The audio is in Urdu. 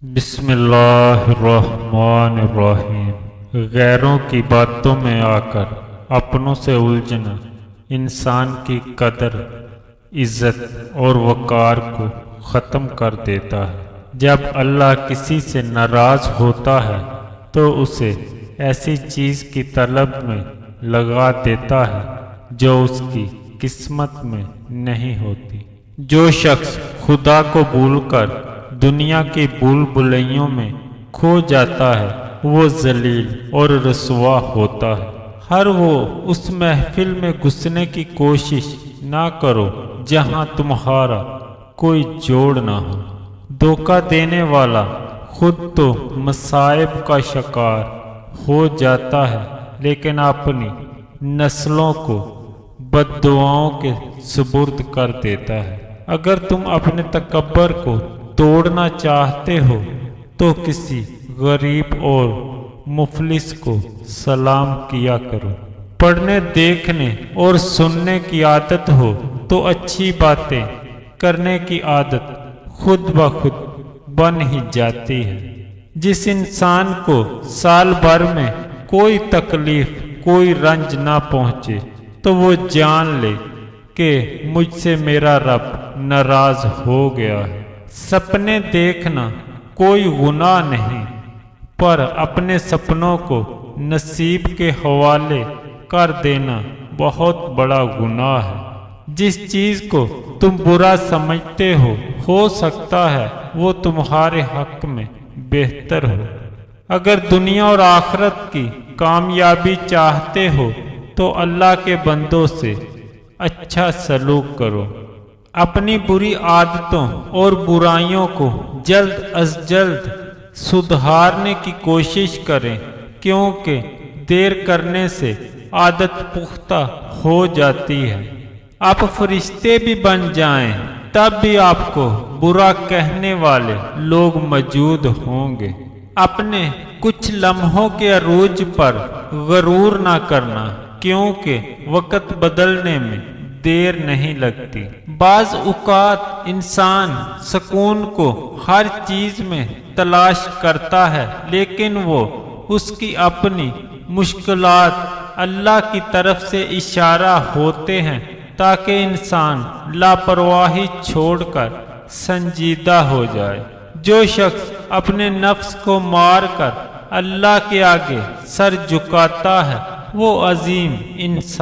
بسم اللہ الرحمن الرحیم۔ غیروں کی باتوں میں آ کر اپنوں سے الجھنا انسان کی قدر، عزت اور وقار کو ختم کر دیتا ہے۔ جب اللہ کسی سے ناراض ہوتا ہے تو اسے ایسی چیز کی طلب میں لگا دیتا ہے جو اس کی قسمت میں نہیں ہوتی۔ جو شخص خدا کو بھول کر دنیا کی بھول بھلائیوں میں کھو جاتا ہے وہ ذلیل اور رسوا ہوتا ہے۔ ہر وہ اس محفل میں گھسنے کی کوشش نہ کرو جہاں تمہارا کوئی جوڑ نہ ہو۔ دھوکہ دینے والا خود تو مصائب کا شکار ہو جاتا ہے لیکن اپنی نسلوں کو بددعاؤں کے سپرد کر دیتا ہے۔ اگر تم اپنے تکبر کو توڑنا چاہتے ہو تو کسی غریب اور مفلس کو سلام کیا کرو۔ پڑھنے، دیکھنے اور سننے کی عادت ہو تو اچھی باتیں کرنے کی عادت خود بخود بن ہی جاتی ہے۔ جس انسان کو سال بھر میں کوئی تکلیف، کوئی رنج نہ پہنچے تو وہ جان لے کہ مجھ سے میرا رب ناراض ہو گیا ہے۔ سپنے دیکھنا کوئی گناہ نہیں، پر اپنے سپنوں کو نصیب کے حوالے کر دینا بہت بڑا گناہ ہے۔ جس چیز کو تم برا سمجھتے ہو سکتا ہے وہ تمہارے حق میں بہتر ہو۔ اگر دنیا اور آخرت کی کامیابی چاہتے ہو تو اللہ کے بندوں سے اچھا سلوک کرو۔ اپنی بری عادتوں اور برائیوں کو جلد از جلد سدھارنے کی کوشش کریں، کیونکہ دیر کرنے سے عادت پختہ ہو جاتی ہے۔ آپ فرشتے بھی بن جائیں تب بھی آپ کو برا کہنے والے لوگ موجود ہوں گے۔ اپنے کچھ لمحوں کے عروج پر غرور نہ کرنا، کیونکہ وقت بدلنے میں دیر نہیں لگتی۔ بعض اوقات انسان سکون کو ہر چیز میں تلاش کرتا ہے لیکن وہ اس کی اپنی مشکلات اللہ کی طرف سے اشارہ ہوتے ہیں تاکہ انسان لاپرواہی چھوڑ کر سنجیدہ ہو جائے۔ جو شخص اپنے نفس کو مار کر اللہ کے آگے سر جھکاتا ہے وہ عظیم انسان